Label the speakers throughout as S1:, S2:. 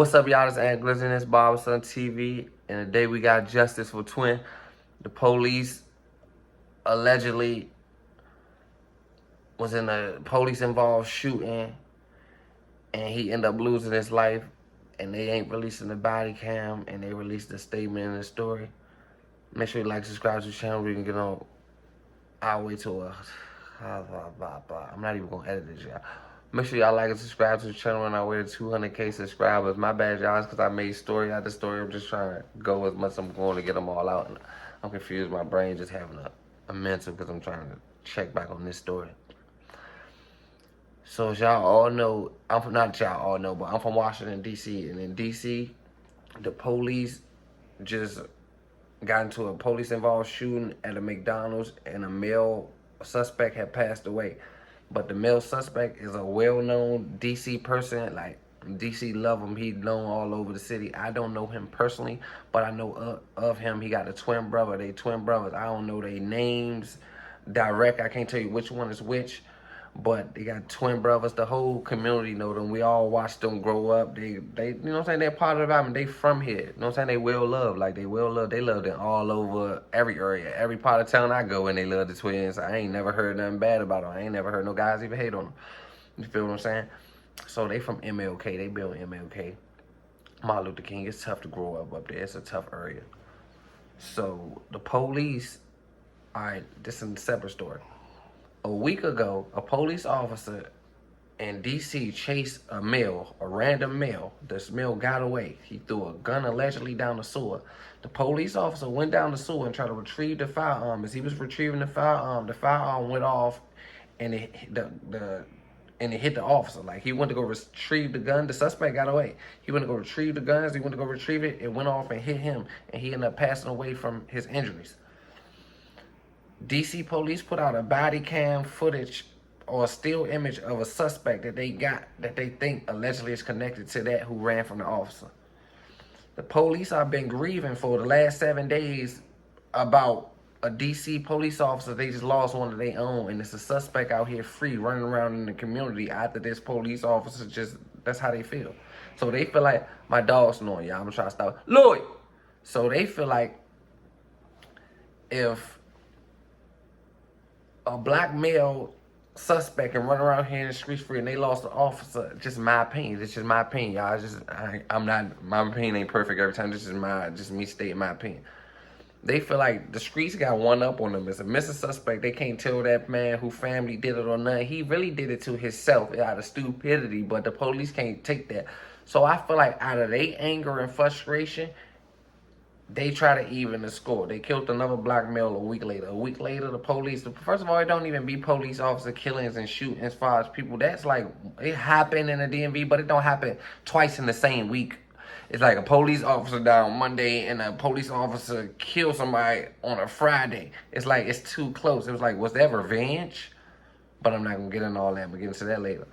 S1: What's up, y'all? This is Anglers in this Barberson TV. And today we got justice for Twin. The police allegedly was in a police-involved shooting, and he ended up losing his life. And they ain't releasing the body cam, and they released a statement in the story. Make sure you like, subscribe to the channel. We can get on our way to a... I'm not even going to edit this, y'all. Make sure y'all like and subscribe to the channel on our way to 200K subscribers. My bad, y'all, it's because I made story after story. I'm just trying to go as much as I'm going to get them all out. And I'm confused. My brain just having a mental because I'm trying to check back on this story. So as y'all all know, not y'all all know, but I'm from Washington, D.C. And in D.C., the police just got into a police-involved shooting at a McDonald's, and a male suspect had passed away. But the male suspect is a well-known D.C. person. Like, D.C. love him. He's known all over the city. I don't know him personally, but I know of him. He got a twin brother. They twin brothers. I don't know their names direct. I can't tell you which one is which, but they got twin brothers. The whole community know them. We all watched them grow up. They you know what I'm saying? They're part of the environment. They from here. You know what I'm saying? They well loved. Like, they well loved. They loved it all over every area. Every part of town I go in, they love the twins. I ain't never heard nothing bad about them. I ain't never heard no guys even hate on them. You feel what I'm saying? So they from MLK. They built MLK. Martin Luther King. It's tough to grow up there. It's a tough area. So the police, all right, this is a separate story. A week ago, a police officer in D.C. chased a random male. This male got away. He threw a gun allegedly down the sewer. The police officer went down the sewer and tried to retrieve the firearm. As he was retrieving the firearm went off, and it hit the officer. Like, he went to go retrieve the gun. The suspect got away. He went to go retrieve the guns. He went to go retrieve it. It went off and hit him, and he ended up passing away from his injuries. DC police put out a body cam footage or a still image of a suspect that they think allegedly is connected to that who ran from the officer. The police have been grieving for the last 7 days about a DC police officer. They just lost one of their own, and it's a suspect out here free running around in the community after this police officer that's how they feel. So they feel like, my dog's snoring, y'all. I'm trying to stop. Lloyd! So they feel like if a black male suspect can run around here in the streets free and they lost an officer, just my opinion. This is my opinion, y'all. My opinion ain't perfect every time. This is just me stating my opinion. They feel like the streets got one up on them. As a missing suspect, they can't tell that man who family did it or nothing. He really did it to himself out of stupidity, but the police can't take that. So I feel like out of their anger and frustration, they try to even the score. They killed another black male a week later. A week later, the police, first of all, it don't even be police officer killings and shooting as far as people. That's like, it happened in the DMV, but it don't happen twice in the same week. It's like a police officer died on Monday and a police officer killed somebody on a Friday. It's like, it's too close. It was like, was that revenge? But I'm not going to get into all that. I'm going to get into that later.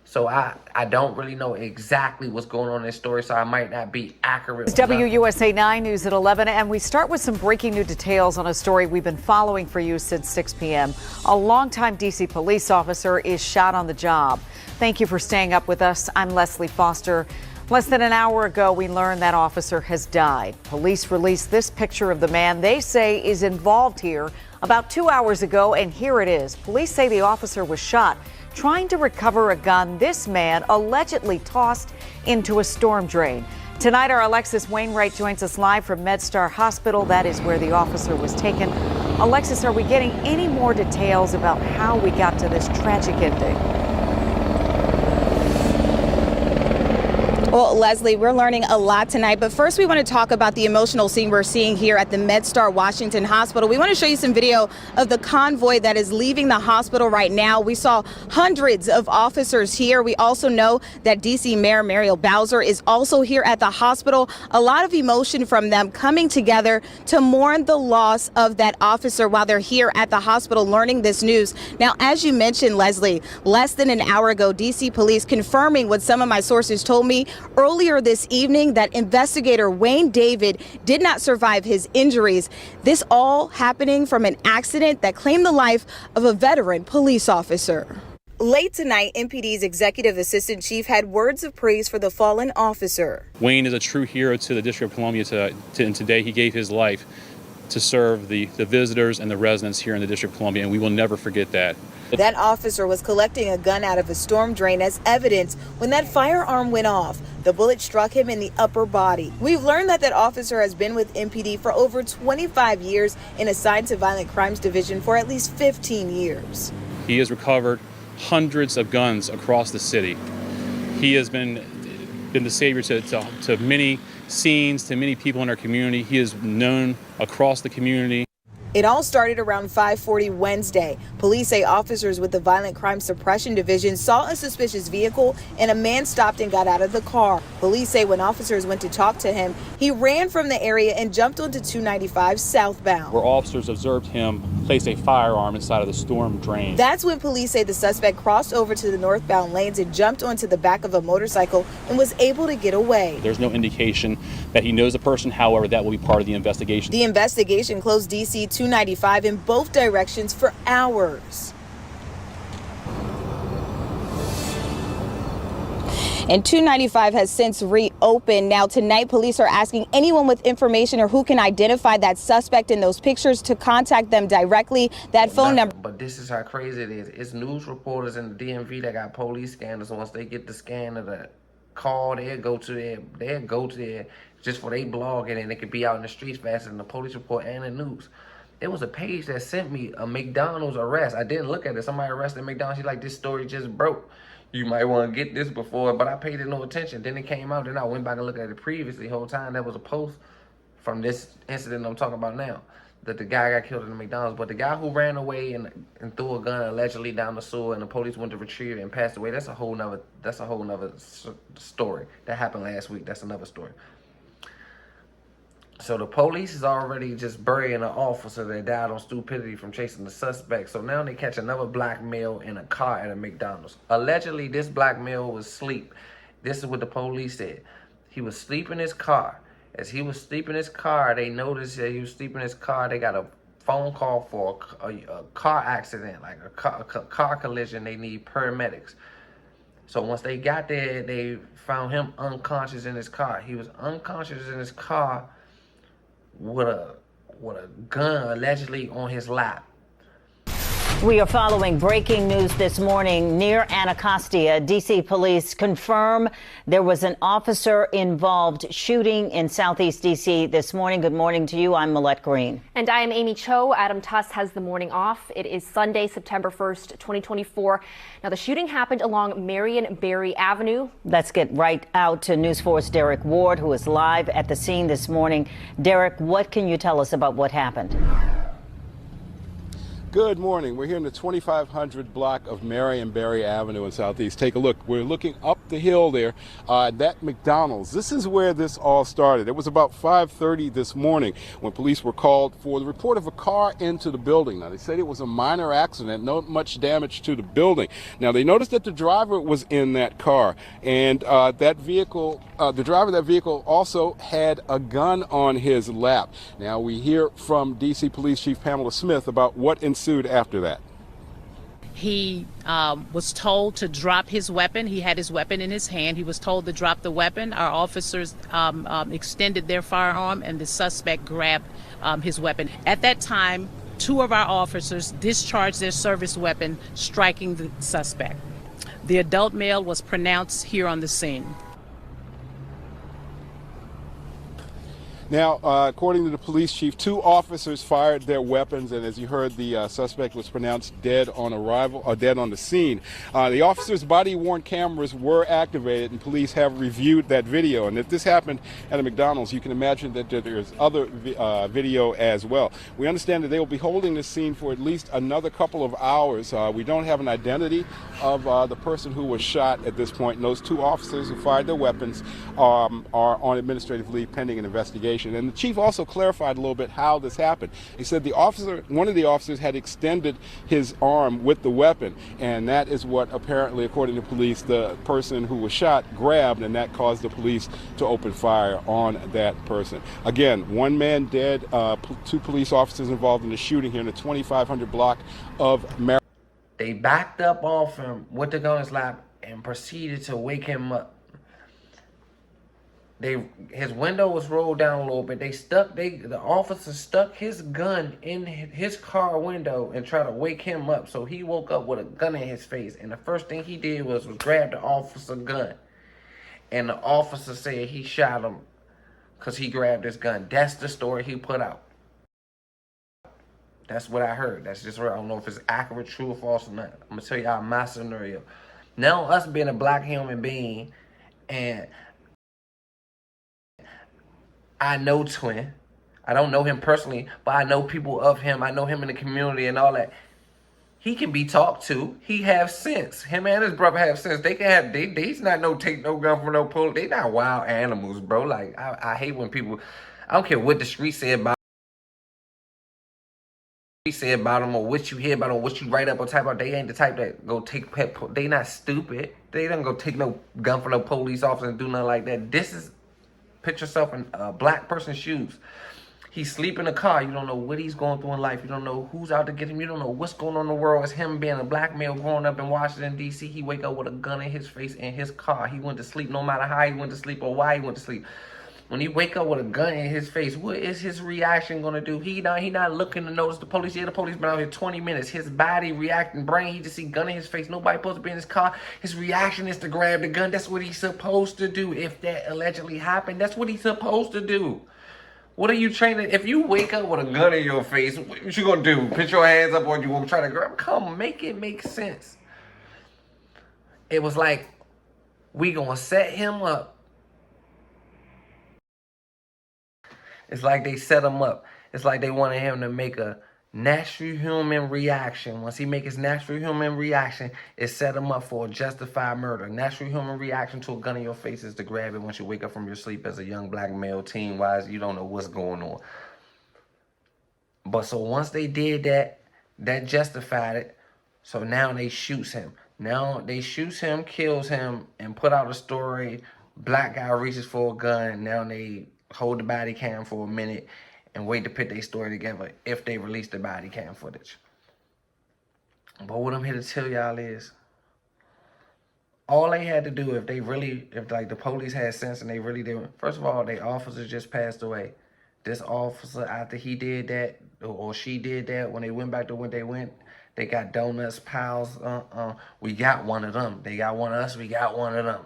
S1: So I don't really know exactly what's going on in this story, so I might not be accurate.
S2: It's WUSA 9 News at 11, and we start with some breaking new details on a story we've been following for you since 6 p.m. A longtime D.C. police officer is shot on the job. Thank you for staying up with us. I'm Leslie Foster. Less than an hour ago, we learned that officer has died. Police released this picture of the man they say is involved here about 2 hours ago, and here it is. Police say the officer was shot trying to recover a gun this man allegedly tossed into a storm drain. Tonight, our Alexis Wainwright joins us live from MedStar Hospital. That is where the officer was taken. Alexis, are we getting any more details about how we got to this tragic ending?
S3: Well, Leslie, we're learning a lot tonight, but first we want to talk about the emotional scene we're seeing here at the MedStar Washington Hospital. We want to show you some video of the convoy that is leaving the hospital right now. We saw hundreds of officers here. We also know that D.C. Mayor Muriel Bowser is also here at the hospital. A lot of emotion from them coming together to mourn the loss of that officer while they're here at the hospital learning this news. Now, as you mentioned, Leslie, less than an hour ago, D.C. police confirming what some of my sources told me earlier this evening, that investigator Wayne David did not survive his injuries. This all happening from an accident that claimed the life of a veteran police officer. Late tonight, MPD's executive assistant chief had words of praise for the fallen officer.
S4: Wayne is a true hero to the District of Columbia, and today he gave his life to serve the visitors and the residents here in the District of Columbia, and we will never forget that.
S3: That officer was collecting a gun out of a storm drain as evidence when that firearm went off. The bullet struck him in the upper body. We've learned that officer has been with MPD for over 25 years and assigned to Violent Crimes Division for at least 15 years.
S4: He has recovered hundreds of guns across the city. He has been the savior to many scenes, to many people in our community. He is known across the community.
S3: It all started around 5:40 Wednesday. Police say officers with the Violent Crime Suppression Division saw a suspicious vehicle and a man stopped and got out of the car. Police say when officers went to talk to him, he ran from the area and jumped onto 295 southbound.
S4: Where officers observed him place a firearm inside of the storm drain.
S3: That's when police say the suspect crossed over to the northbound lanes and jumped onto the back of a motorcycle and was able to get away.
S4: There's no indication that he knows the person. However, that will be part of the investigation.
S3: The investigation closed DC 295 in both directions for hours. And 295 has since reopened. Now tonight, police are asking anyone with information or who can identify that suspect in those pictures to contact them directly. That phone number.
S1: But this is how crazy it is. It's news reporters in the DMV that got police scanners. Once they get the scan of the call, they'll go to there just for they blogging, and they could be out in the streets faster than the police report and the news. There was a page that sent me a McDonald's arrest. I didn't look at it. Somebody arrested McDonald's. She's like, this story just broke. You might want to get this before, but I paid it no attention. Then it came out, then I went back and looked at it previously. The whole time there was a post from this incident I'm talking about now, that the guy got killed in the McDonald's. But the guy who ran away and threw a gun allegedly down the sewer and the police went to retrieve it and passed away, that's a whole nother story. That happened last week. That's another story. So the police is already just burying an officer that died on stupidity from chasing the suspect. So now they catch another black male in a car at a McDonald's. Allegedly, this black male was asleep. This is what the police said. He was asleep in his car. As he was asleep in his car, they noticed that he was asleep in his car. They got a phone call for a car accident, like a car collision. They need paramedics. So once they got there, they found him unconscious in his car. He was unconscious in his car with a gun allegedly on his lap.
S5: We are following breaking news this morning near Anacostia. D.C. police confirm there was an officer-involved shooting in Southeast D.C. this morning. Good morning to you. I'm Millette Green.
S6: And I am Amy Cho. Adam Tuss has the morning off. It is Sunday, September 1st, 2024. Now, the shooting happened along Marion Barry Avenue.
S5: Let's get right out to News 4's Derek Ward, who is live at the scene this morning. Derek, what can you tell us about what happened?
S7: Good morning. We're here in the 2500 block of Marion Barry Avenue in Southeast. Take a look. We're looking up the hill there. That McDonald's. This is where this all started. It was about 5:30 this morning when police were called for the report of a car into the building. Now, they said it was a minor accident, not much damage to the building. Now, they noticed that the driver was in that car, and that vehicle, the driver of that vehicle also had a gun on his lap. Now, we hear from D.C. Police Chief Pamela Smith about what ensued after that.
S8: He was told to drop his weapon. He had his weapon in his hand. He was told to drop the weapon. Our officers extended their firearm, and the suspect grabbed his weapon. At that time, two of our officers discharged their service weapon, striking the suspect. The adult male was pronounced here on the scene.
S7: Now, according to the police chief, two officers fired their weapons, and as you heard, the suspect was pronounced dead on arrival, or dead on the scene. The officers' body-worn cameras were activated, and police have reviewed that video. And if this happened at a McDonald's, you can imagine that there's other video as well. We understand that they will be holding this scene for at least another couple of hours. We don't have an identity of the person who was shot at this point, and those two officers who fired their weapons are on administrative leave pending an investigation. And the chief also clarified a little bit how this happened. He said one of the officers had extended his arm with the weapon, and that is what apparently, according to police, the person who was shot grabbed, and that caused the police to open fire on that person. Again, one man dead, two police officers involved in the shooting here in the 2500 block of Maryland.
S1: They backed up off him with the gun in his lap and proceeded to wake him up. His window was rolled down a little bit. The officer stuck his gun in his car window and tried to wake him up. So he woke up with a gun in his face. And the first thing he did was grab the officer's gun. And the officer said he shot him because he grabbed his gun. That's the story he put out. That's what I heard. That's just right. I don't know if it's accurate, true, or false or not. I'm going to tell y'all my scenario. Now, us being a black human being, and I know Twin. I don't know him personally, but I know people of him. I know him in the community and all that. He can be talked to. He have sense. Him and his brother have sense. They can have. He's not take no gun from no police. They not wild animals, bro. Like I hate when people. I don't care what the street say about. Say about them or what you hear about them, what you write up or type about. They ain't the type that go take pet. They not stupid. They don't go take no gun from no police officer and do nothing like that. This is. Put yourself in a black person's shoes. He's sleeping in a car. You don't know what he's going through in life. You don't know who's out to get him. You don't know what's going on in the world. It's him being a black male growing up in Washington, D.C. He wake up with a gun in his face in his car. He went to sleep no matter how he went to sleep or why he went to sleep. When he wake up with a gun in his face, what is his reaction going to do? He not looking to notice the police. Yeah, the police been out here 20 minutes. His body reacting, brain, he just see gun in his face. Nobody supposed to be in his car. His reaction is to grab the gun. That's what he's supposed to do. If that allegedly happened, that's what he's supposed to do. What are you training? If you wake up with a gun in your face, what you going to do? Put your hands up or you going to try to grab? Come, make it make sense. It was like, we going to set him up. It's like they set him up. It's like they wanted him to make a natural human reaction. Once he make his natural human reaction, it set him up for a justified murder. Natural human reaction to a gun in your face is to grab it once you wake up from your sleep as a young black male, teen-wise. You don't know what's going on. But so once they did that, that justified it. So now they shoots him. Now they shoots him, kills him, and put out a story. Black guy reaches for a gun. Now they hold the body cam for a minute and wait to put their story together if they release the body cam footage. But what I'm here to tell y'all is, all they had to do if like the police had sense and they really did, first of all, their officer just passed away. This officer, after he did that, or she did that, when they went back to when they went, they got donuts, piles, we got one of them. They got one of us, we got one of them.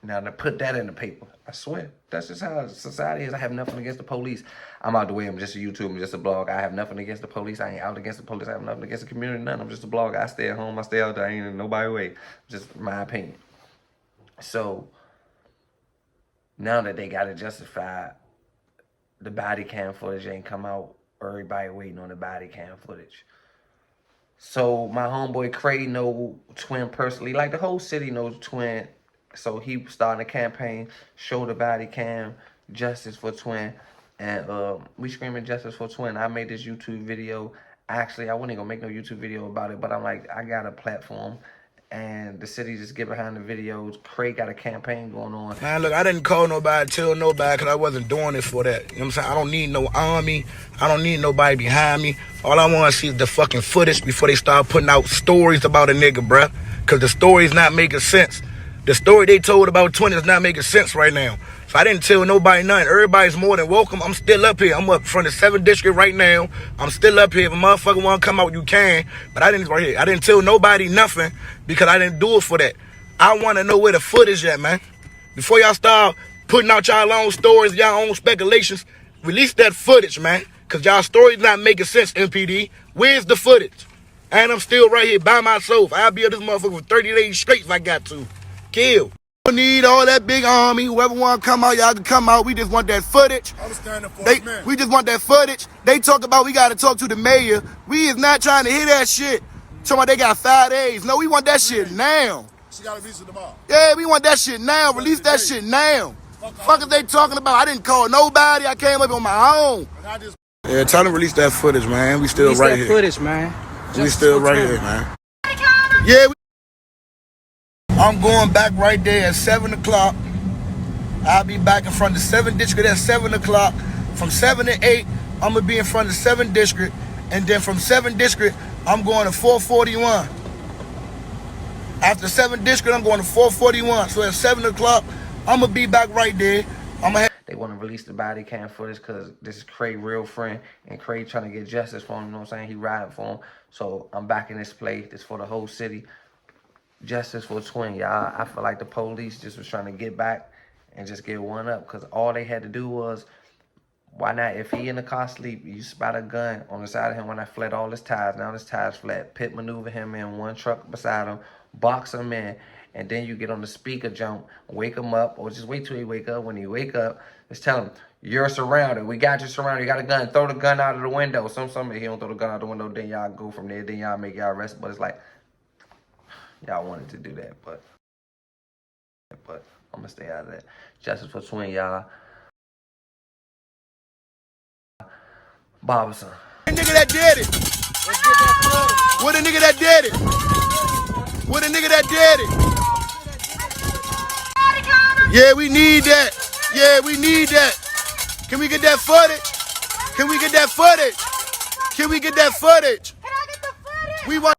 S1: Now, to put that in the paper, I swear, that's just how society is. I have nothing against the police. I'm out the way. I'm just a YouTuber. I'm just a blog. I have nothing against the police. I ain't out against the police. I have nothing against the community. Nothing. I'm just a blog. I stay at home. I stay out there. I ain't in nobody's way. Just my opinion. So, now that they got it justified, the body cam footage ain't come out. Everybody waiting on the body cam footage. So, my homeboy Cray know Twin personally. Like, the whole city knows Twin. So he started a campaign, show the body cam, justice for Twin. And we screaming justice for Twin. I made this YouTube video. Actually, I wasn't going to make no YouTube video about it, but I'm like, I got a platform. And the city just get behind the videos. Craig got a campaign going on.
S9: Man, look, I didn't call nobody, tell nobody, because I wasn't doing it for that. You know what I'm saying? I don't need no army. I don't need nobody behind me. All I want to see is the fucking footage before they start putting out stories about a nigga, bruh. Because the story's not making sense. The story they told about Twin is not making sense right now. So I didn't tell nobody nothing. Everybody's more than welcome. I'm still up here. I'm up from the 7th district right now. I'm still up here. If a motherfucker want to come out, you can. But I didn't tell nobody nothing because I didn't do it for that. I want to know where the footage at, man. Before y'all start putting out y'all own stories, y'all own speculations, release that footage, man. Because y'all story's not making sense, MPD. Where's the footage? And I'm still right here by myself. I'll be up this motherfucker for 30 days straight if I got to. Kill. We don't need all that big army. Whoever want to come out, y'all can come out. We just want that footage. We just want that footage. They talk about we got to talk to the mayor. We is not trying to hear that shit. Talking about they got 5 days. No, we want that shit now.
S10: She got to release it tomorrow.
S9: Yeah, we want that shit now. Release that shit now. Fuck is they talking about? I didn't call nobody. I came up on my own. Yeah, tell them to release that footage, man. We still right here.
S11: Footage, man.
S9: We still right here, man. Yeah. I'm going back right there at 7 o'clock. I'll be back in front of the 7th district at 7 o'clock. From 7 to 8, I'm going to be in front of the 7th district. And then from 7th district, I'm going to 441. After 7th District, I'm going to 441. So at 7 o'clock, I'm going to be back right there.
S1: They want to release the body cam footage because this is Craig's real friend, and Craig trying to get justice for him, you know what I'm saying? He riding for him. So I'm back in this play. This for the whole city. Justice for Twin, y'all. I feel like the police just was trying to get back and just get one up because all they had to do was, why not? If he in the car sleep, you spot a gun on the side of him when I fled all his tires. Now his tires flat. Pit maneuver him in one truck beside him, box him in, and then you get on the speaker jump, wake him up, or just wait till he wake up. When he wake up, just tell him, you're surrounded. We got you surrounded. You got a gun. Throw the gun out of the window. Some he don't throw the gun out the window, then y'all go from there. Then y'all make y'all arrest. But it's like, y'all wanted to do that, but I'm gonna stay out of that. Justice for Twin, y'all. Bobson.
S9: The nigga that did it. What the nigga that did it? What the nigga that did it? Yeah, we need that. Yeah, we need that. Can we get that footage? Can we get that footage? Can we get that footage? We want.